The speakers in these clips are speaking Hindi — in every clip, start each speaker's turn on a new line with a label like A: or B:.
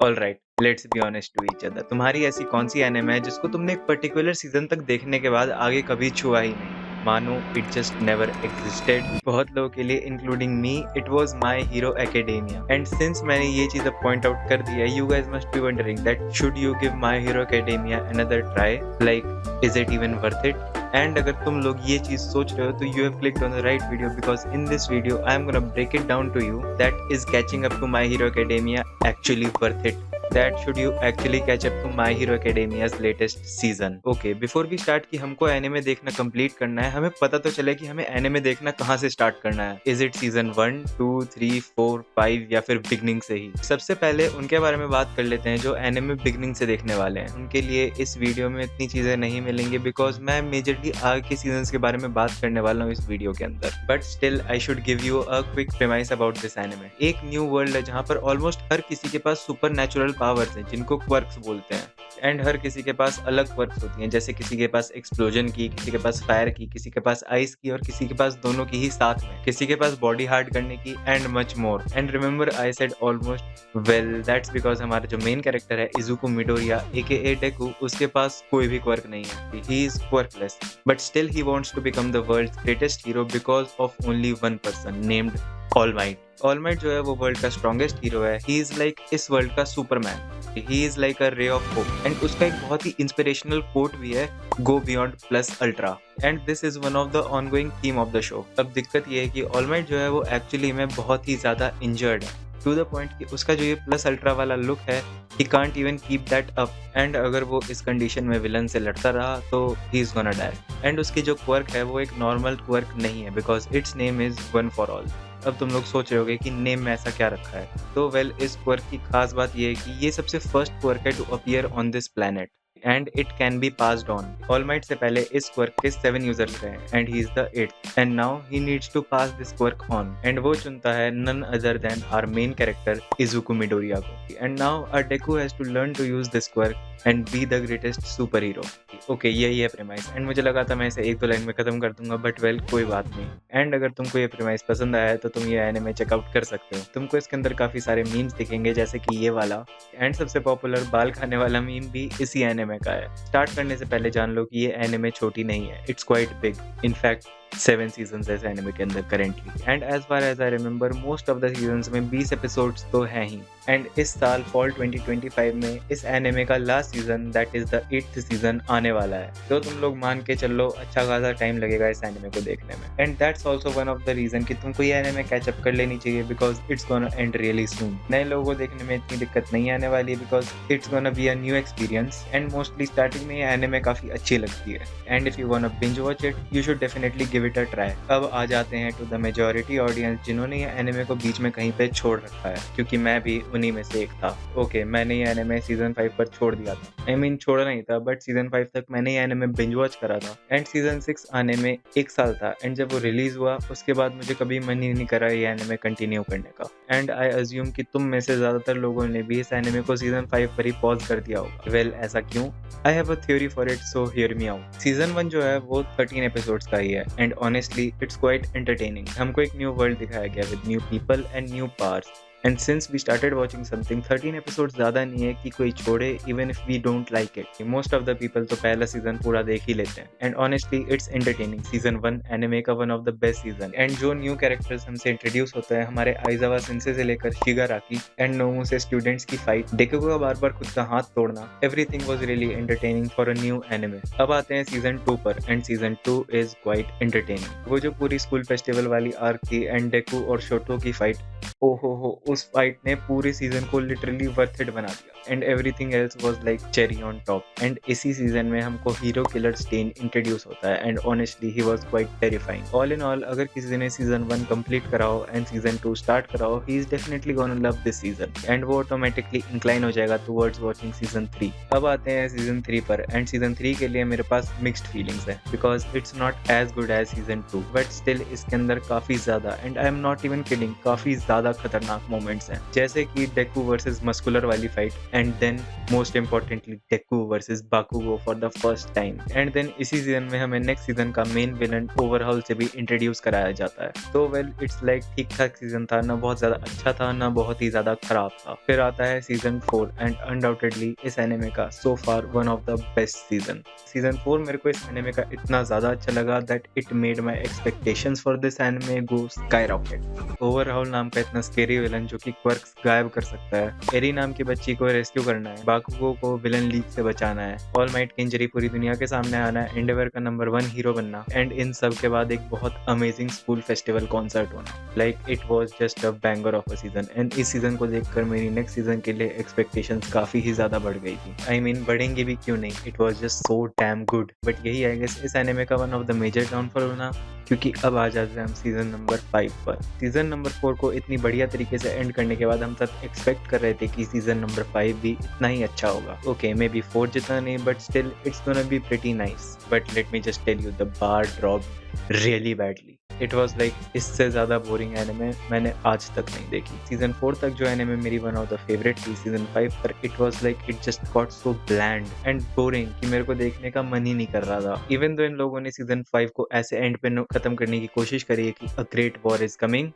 A: Alright, let's be honest to each other. तुम्हारी ऐसी कौन सी एनिमे है जिसको तुमने एक पर्टिकुलर सीजन तक देखने के बाद आगे कभी छुआ ही नहीं? मानो इट जस्ट नेवर एग्जिस्टेड। बहुत लोगों के लिए including me it was My Hero Academia. And since मैंने ये चीज़ अब पॉइंट आउट कर दिया, you guys must be wondering that should you give My Hero Academia another try, like is it even worth it? And अगर तुम लोग ये चीज सोच रहे हो तो you have clicked on the right video, because in this video I am gonna break it down to you that is catching up to My Hero Academia actually worth it? That should you actually catch up to My Hero Academia's latest season? Okay, before we start कि हमको एनिमे देखना कंप्लीट करना है, हमें पता तो चले कि हमें एनिमे देखना कहाँ से स्टार्ट करना है। इज इट सीजन 1, 2, 3, 4, 5 या फिर बिगनिंग से ही? सबसे पहले उनके बारे में बात कर लेते हैं जो एनिमे बिगनिंग से देखने वाले हैं। उनके लिए इस वीडियो में इतनी चीजें नहीं मिलेंगी बिकॉज मैं मेजरली आगे के सीजन के बारे में बात करने वाला हूँ इस वीडियो के अंदर। But still I should give you a quick premise about this anime. एक न्यू वर्ल्ड है जहाँ पर ऑलमोस्ट हर किसी के पास सुपर नेचुरल पावर्स हैं जिनको क्वर्क्स बोलते हैं। एंड हर किसी के पास अलग क्वर्क्स होती हैं, जैसे किसी के पास एक्सप्लोजन की, किसी के पास फायर की, किसी के पास आइस की और किसी के पास दोनों की ही साथ में, किसी के पास बॉडी हार्ड करने की and much more. And remember I said almost, well that's because हमारा जो मेन कैरेक्टर है इजुको मिडोरिया एके डेकू, उसके पास कोई भी क्वर्क नहीं है, he is quirkless. But still he wants to become the world's greatest hero because of only one person named All Might. All Might जो है वो वर्ल्ड का स्ट्रॉन्गेस्ट हीरो है। ही इज लाइक इस वर्ल्ड का Superman, he is like a ray of hope. And उसका एक बहुत ही इंस्पिरेशनल कोट भी है, go beyond plus ultra. And this is one of the ongoing theme of the show. अब दिक्कत ये है कि ऑल माइट जो है वो एक्चुअली में बहुत ही ज्यादा इंजर्ड है, टू द पॉइंट कि उसका जो ये प्लस अल्ट्रा वाला लुक है, he can't even keep that up. And अगर वो इस कंडीशन में विलन से लड़ता रहा तो he is gonna die. And उसकी जो क्वर्क है वो एक नॉर्मल क्वर्क नहीं है because it's name is one for all. अब तुम लोग सोच रहे होगे कि नेम में ऐसा क्या रखा है, तो वेल इस क्वर्क की खास बात ये है कि ये सबसे फर्स्ट क्वर्क है to appear on this planet and it can be passed on. All Might से पहले इस क्वर्क के 7 यूजर्स रहे and he is the 8th and now he needs to pass this quirk on. And वो चुनता है none other than our main character Izuku Midoriya को। And now Deku has to learn to use this quirk and be the greatest super hero. Okay, यही है प्रेमाइस। एंड मुझे लगा था मैं इसे 1-2 लाइन में खत्म कर दूंगा, बट वेल कोई बात नहीं। एंड अगर तुमको ये प्रेमाइस पसंद आया है तो तुम ये एनिमे चेकआउट कर सकते हो। तुमको इसके अंदर काफी सारे मीम्स दिखेंगे जैसे कि ये वाला, एंड सबसे पॉपुलर बाल खाने वाला मीम भी इसी एनिमे का है। स्टार्ट करने से पहले जान लो कि ये एनिमे छोटी नहीं है, it's quite big. In fact 7 seasons है इस एनिमे के अंदर currently. And as far as I remember most of the seasons में 20 एपिसोड्स तो हैं ही। एंड इस साल फॉल 2025 में इस एनिमे का last season that is the 8th season आने वाला है, तो तुम लोग मान के चलो अच्छा खासा टाइम लगेगा इस एनिमे को देखने में। And that's also one of the reason कि तुमको ये एनिमे कैचअप कर लेनी चाहिए because it's gonna end really soon. नए लोगों को देखने में इतनी दिक्कत नहीं आने वाली है because it's gonna be a new experience. And mostly starting में ये एनिमे काफी अच्छी लगती है and if you want to binge watch it you should definitely give it a try. अब आ जाते हैं टू द मेजॉरिटी ऑडियंस जिन्होंने ये एनिमे को बीच में कहीं पे छोड़ रखा है, क्योंकि मैं भी उन्हीं में से एक था। ओके, मैंने ये एनिमे सीजन 5 पर छोड़ दिया था। आई मीन छोड़ा नहीं था, बट सीजन 5 तक मैंने ये एनिमे बिंज वॉच करा था। एंड सीजन 6 आने में 1 साल था एंड जब वो रिलीज हुआ उसके बाद मुझे कभी मन ही नहीं करा ये एनिमे कंटिन्यू करने का। एंड आई अज्यूम कि तुम में से ज्यादातर लोगों ने भी इस एनिमे को सीजन 5 पर ही पॉज कर दिया होगा। वेल ऐसा क्यों? I have a theory for it, so hear me out. Season 1 जो है वो 13 एपिसोड्स का ही है and honestly it's quite entertaining. हमको एक न्यू वर्ल्ड दिखाया गया with new people and new powers. And since we started watching something, 13 episode ज्यादा नहीं है कि कोई छोड़े even if we don't like it. Most of the people तो पहला सीजन पूरा देख ही लेते हैं and honestly it's entertaining. Season 1 anime का one of the best season. And जो न्यू कैरेक्टर्स हमसे इंट्रोड्यूस होते हैं, हमारे आइजावा सेंसे से लेकर शिगाराकी एंड नोमू से स्टूडेंट्स की फाइट, डेको का बार बार खुद का हाथ तोड़ना, everything was really entertaining for a new anime. अब आते हैं सीजन 2 पर and season 2 is quite entertaining. वो जो पूरी स्कूल फेस्टिवल वाली आर्क थी एंड डेको और शोटो की फाइट, ओहो उस फाइट ने पूरे सीजन को लिटरली वर्थ इट बना दिया and everything else was like cherry on top. And इसी सीजन में हमको हीरो किलर स्टेन इंट्रोड्यूस होता है and honestly he was quite terrifying. All in all अगर किसी ने सीजन 1 कंप्लीट करा हो एंड सीजन 2 स्टार्ट करा हो, he is definitely gonna love this season and वो ऑटोमेटिकली इंक्लाइन हो जाएगा टुवर्ड्स वाचिंग सीजन 3। अब आते हैं सीजन 3 पर एंड सीजन 3 के लिए मेरे पास मिक्स्ड फीलिंग्स है because it's not as good as season 2 but still इसके अंदर काफी ज्यादा, and I am not even kidding, काफी ज्यादा खतरनाक मोमेंट्स मोमेंट्स हैं, जैसे कि डेकू वर्सेस मस्कुलर वाली fight, and then most importantly Deku versus Bakugo for the first time, and then इसी सीजन में हमें नेक्स्ट सीजन का मेन विलन ओवरहॉल से भी इंट्रोड्यूस कराया जाता है। तो वेल इट्स लाइक ठीक ठाक सीजन था, ना बहुत ज्यादा अच्छा था ना बहुत ही ज्यादा खराब था। फिर आता है सीजन 4 एंड अनडाउटेडली इस एनिमे का so far one of the best season. Season 4 मेरे को इस एनिमे का इतना ज्यादा अच्छा लगा that it made my expectations for this anime go sky rocket. Overhaul नाम का इतना स्केरी विलन जो कि क्वर्क्स गायब कर सकता है, एरी नाम की बच्ची को रेस्क्यू करना है, बाकुगो को विलन लीग से बचाना है, ऑल माइट की इंजरी पूरी दुनिया के सामने आना है, एंडेवर का नंबर 1 हीरो बनना, एंड इन सब के बाद एक बहुत अमेजिंग स्कूल फेस्टिवल कॉन्सर्ट होना। Like it was just a banger of a season, and इस सीजन को देखकर मेरी नेक्स्ट सीजन के लिए एक्सपेक्टेशंस काफी ही ज्यादा बढ़ गई थी। आई मीन बढ़ेंगे भी क्यों नहीं, it was just so damn good. But यही आई गेस इस एनिमे का one of the major downfall होना, क्योंकि अब आ जाते हैं हम सीजन नंबर 5 पर। सीजन नंबर 4 को इतनी बढ़िया तरीके से एंड करने के बाद हम सब एक्सपेक्ट कर रहे थे कि सीजन नंबर 5 भी इतना ही अच्छा होगा। ओके मे बी 4 जितना नहीं, but still it's gonna be pretty nice. But let me just tell you the bar dropped really badly. It was like इससे ज़्यादा बोरिंग एनिमे मैंने आज तक नहीं देखी। सीजन 4 तक जो एनिमे मेरी वन ऑफ द फेवरेट थी, सीजन 5 पर it was like it just got so bland and boring कि मेरे को देखने का मन ही नहीं कर रहा था। इवन दो इन लोगों ने सीजन 5 को ऐसे एंड पे खत्म करने की कोशिश करी है कि a great war is coming,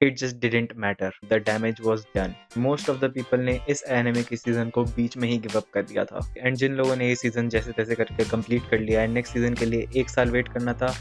A: it just didn't matter, the damage was done. Most of the people ने इस एनिमे की सीजन को बीच में ही गिव अप कर दिया था, एंड जिन लोगों ने ये सीजन जैसे तैसे करके कंप्लीट कर लिया एंड नेक्स्ट सीजन के लिए 1 साल वेट करना था,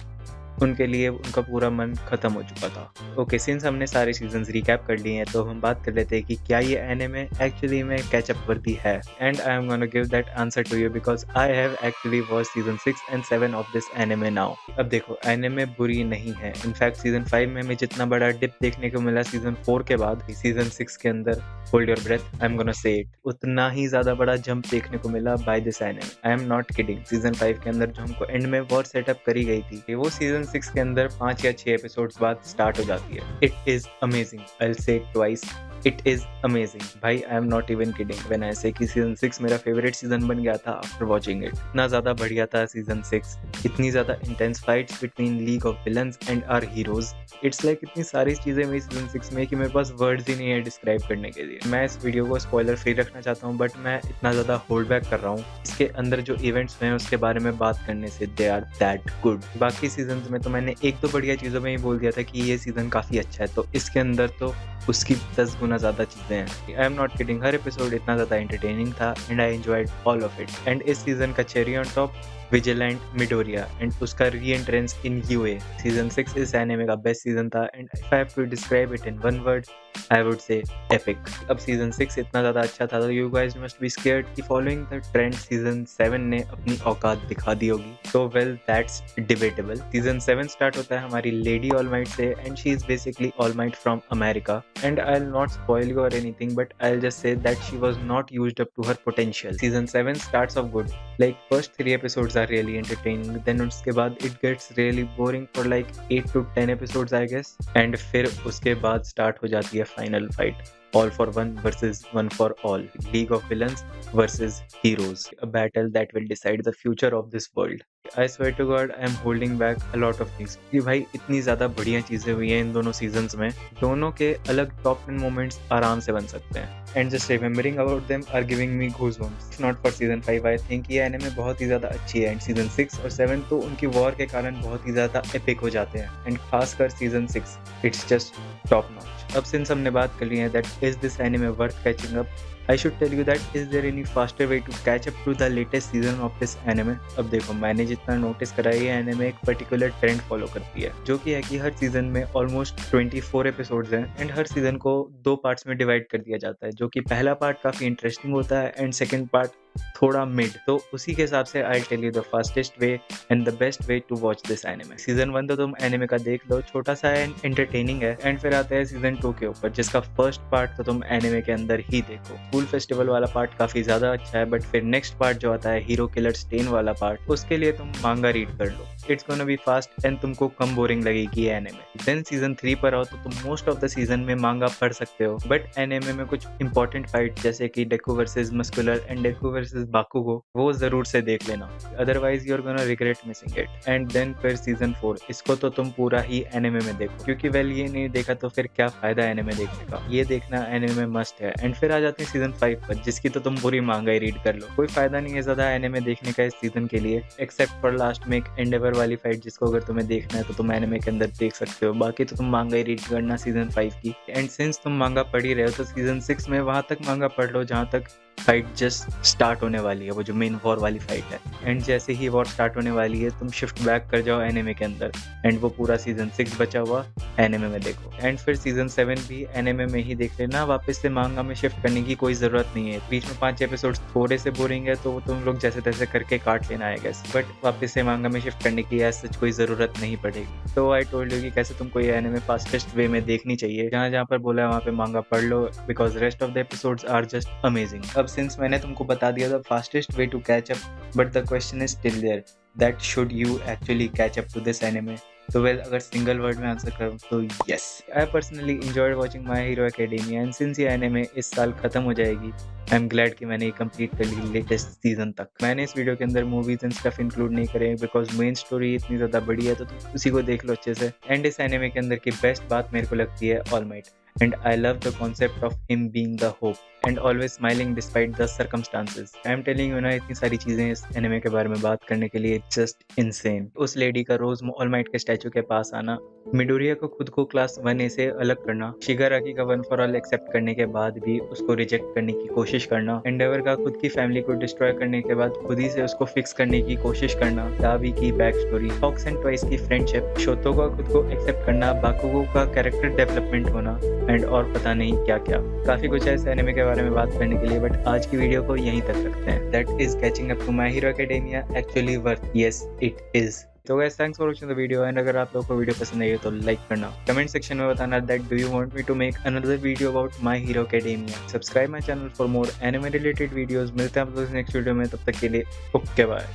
A: उनके लिए उनका पूरा मन खत्म हो चुका था। ओके सिंस हमने सारे सीजन्स रिकैप कर लिए हैं तो हम बात कर लेते हैं कि क्या ये एनिमे एक्चुअली में कैचअप वर्दी है, and I am gonna give that answer to you because I have actually watch season 6 and 7 of this anime now. अब देखो एनिमे बुरी नहीं है, इनफैक्ट सीजन 5 में हमें जितना बड़ा डिप देखने को मिला सीजन 4 के बाद, सीजन 6 के अंदर hold your breath I am gonna say it, उतना ही ज्यादा बड़ा जंप देखने को मिला by this anime. I am not kidding. Season 5 के अंदर जो हमको एंड में वॉर सेटअप करी गई थी वो सीजन 6 के अंदर 5 या 6 एपिसोड्स बाद स्टार्ट हो जाती है। It is amazing, I will say it twice, it is amazing भाई। I am not even kidding when I say कि सीजन 6 मेरा फेवरेट सीजन बन गया था आफ्टर वॉचिंग इट। इतना ज्यादा बढ़िया था सीजन 6, इतनी ज्यादा intense fights between League of Villains and our heroes. It's like इतनी सारी चीजें हुई सीजन 6 में कि मेरे पास वर्ड्स ही नहीं है डिस्क्राइब करने के लिए। मैं इस वीडियो को स्पॉइलर फ्री रखना चाहता हूँ, बट मैं इतना ज्यादा होल्ड बैक कर रहा हूँ इसके अंदर जो इवेंट्स हुए हैं उसके बारे में बात करने से। They are that good. बाकी सीजन में तो मैंने एक दो बढ़िया चीजों में ही बोल दिया था कि ये सीजन काफी अच्छा है, तो इसके अंदर तो उसकी 10 गुना ज्यादा चीजें हैं। आई am not kidding, her episode इतना ज्यादा एंटरटेनिंग था and I enjoyed all of it. And इस सीजन का cherry on top vigilant Midoriya and उसका री एंट्रेंस इन यूए। सीजन 6 इस एनिमे का बेस्ट सीजन था and if I have to describe it in one word I would say epic. अब सीजन 6 इतना ज्यादा अच्छा था तो you guys must be scared कि फॉलोइंग द ट्रेंड सीजन 7 ने अपनी औकात दिखा दी होगी। तो well that's debatable. Season 7 start होता है हमारी लेडी ऑल माइट से and she is basically All Might from America, and I will not spoil you or anything but I will just say that she was not used up to her potential. Season 7 starts off good, like first 3 episodes are really entertaining, then उसके बाद it gets really boring for like 8 to 10 episodes I guess, and फिर उसके बाद स्टार्ट हो जाती है final fight, all for one versus one for all, league of villains versus heroes, a battle that will decide the future of this world. I swear to God I am holding back a lot of things कि भाई इतनी ज़्यादा बढ़िया चीज़ें हुई हैं इन दोनों सीजन्स में, दोनों के अलग टॉप 10 मोमेंट्स आराम से बन सकते हैं, and just remembering about them are giving me goosebumps. If not for season 5 I think ये एनिमे बहुत ही ज़्यादा अच्छी है, एंड सीजन 6 और 7 तो उनकी वॉर के कारण बहुत ही ज़्यादा एपिक हो जाते हैं, एंड खासकर season 6 it's just top notch. अब सिंस हमने बात कर ली है that is this anime worth catching up, I should tell you that is there any faster way to catch up to the latest season of this anime? अब देखो मैंने जितना नोटिस करा ये एनिमे एक पर्टिकुलर ट्रेंड फॉलो करती है, जो कि है कि हर सीजन में ऑलमोस्ट 24 एपिसोड्स हैं एंड हर सीजन को 2 पार्ट्स में डिवाइड कर दिया जाता है, जो कि पहला पार्ट काफी इंटरेस्टिंग होता है एंड सेकंड पार्ट थोड़ा मिड। तो उसी के हिसाब से I tell you the fastest way and the best way to watch this anime. Season 1 तो तुम एनिमे का देख लो, छोटा सा एंड एंटरटेनिंग है, एंड फिर आता है सीजन 2 के ऊपर जिसका फर्स्ट पार्ट तो तुम एनिमे के अंदर ही देखो। स्कूल फेस्टिवल वाला पार्ट काफी ज्यादा अच्छा है, बट फिर नेक्स्ट पार्ट जो आता है हीरो किलर स्टेन वाला पार्ट, उसके लिए तुम मांगा रीड कर लो। It's gonna be fast and तुमको कम बोरिंग लगेगी ये एनिमे। देन सीजन 3 पर आओ तो तुम मोस्ट ऑफ द सीजन में मांगा पढ़ सकते हो, बट एनिमे में कुछ इंपॉर्टेंट फाइट जैसे कि Deku versus Muscular and Deku versus Bakugo वो जरूर से देख लेना, otherwise you are gonna regret missing it. And then फिर सीजन 4 इसको तो तुम पूरा ही एनिमे में देखो, क्योंकि वेल ये नहीं देखा तो फिर क्या फायदा एनिमे देखने का, ये देखना एनिमे मस्ट है। एंड फिर आ जाते हैं सीजन 5 पर, जिसकी तो तुम पूरी मांगा ही रीड कर लो। कोई फायदा नहीं है ज्यादा एनिमे देखने का इस सीजन के लिए, एक्सेप्ट फॉर लास्ट में एक एंडेवर वाली फाइट जिसको अगर तुम्हें देखना है तो तुम एनिमे के अंदर देख सकते हो, बाकी तो तुम मांगा ही रीड करना सीजन 5 की। एंड सिंस तुम मांगा पढ़ ही रहे हो तो सीजन 6 में वहां तक मांगा पढ़ लो जहां तक फाइट जस्ट स्टार्ट होने वाली है, वो जो मेन वॉर वाली फाइट है। एंड जैसे ही वॉर स्टार्ट होने वाली है तुम शिफ्ट बैक कर जाओ एनिमे के अंदर एंड वो पूरा सीजन 6 बचा हुआ एनिमे में देखो। एंड फिर सीजन 7 भी एनिमे में ही देख लेना, वापस से मांगा में शिफ्ट करने की कोई जरूरत नहीं है। बीच में 5 एपिसोड्स थोड़े से बोरिंग है तो वो तुम लोग जैसे तैसे करके काट लेना है गैस, बट वापस से मांगा में शिफ्ट करने की सच कोई जरूरत नहीं पड़ेगी। तो आई टोल्ड यू कि कैसे तुमको ये एनिमे फास्टेस्ट वे में देखनी चाहिए, जहाँ जहाँ पर बोला है वहाँ पे मांगा पढ़ लो, because rest of the episodes are just amazing. अब सिंस मैंने तुमको बता दिया the fastest way to catch up, but the question is still there that should you actually catch up to this anime. तो वेल अगर सिंगल वर्ड में आंसर करूँ तो yes, I personally enjoyed watching My Hero Academia and since ये एनिमे इस साल खत्म हो जाएगी आई एम ग्लैड कि मैंने ये कंप्लीट कर ली लेटेस्ट सीजन तक। मैंने इस वीडियो के अंदर मूवीज एंड स्टफ इंक्लूड नहीं करे बिकॉज मेन स्टोरी इतनी ज़्यादा बड़ी है तो तुम उसी को देख लो अच्छे से। एंड इस एनिमे के अंदर की बेस्ट बात मेरे को लगती है all might, and I love the concept of him being the hope and always smiling despite the circumstances. I am telling you ना इतनी सारी चीजें इस एनिमे के बारे में बात करने के लिए just insane। उस लेडी का रोज ऑल माइट के स्टैचू के पास आना, मिडोरिया को खुद को क्लास 1A से अलग करना, शिगाराकी का वन फॉर ऑल एक्सेप्ट करने के बाद भी उसको रिजेक्ट करने की कोशिश करना, एंडेवर का खुद की फैमिली को डिस्ट्रॉय करने के बाद खुद ही से उसको फिक्स करने की कोशिश करना, दाबी की back story, Fox and Twice की फ्रेंडशिप, शोतो का खुद को एक्सेप्ट करना, बाकुगो का कैरेक्टर डेवलपमेंट होना एंड और पता नहीं क्या क्या। काफी कुछ है इस एनिमे के बारे में बात करने के लिए, बट आज की वीडियो को यहीं तक रखते हैं। That is catching up to My Hero Academia actually worth? Yes it is. तो guys thanks for watching the video and अगर आप लोगों को वीडियो पसंद आई है तो लाइक करना, कमेंट सेक्शन में बताना that do you want me to make another video about My Hero Academia. Subscribe my channel for more anime related videos. मिलते हैं आप लोग नेक्स्ट वीडियो में, तब तक के लिए ओके बाय।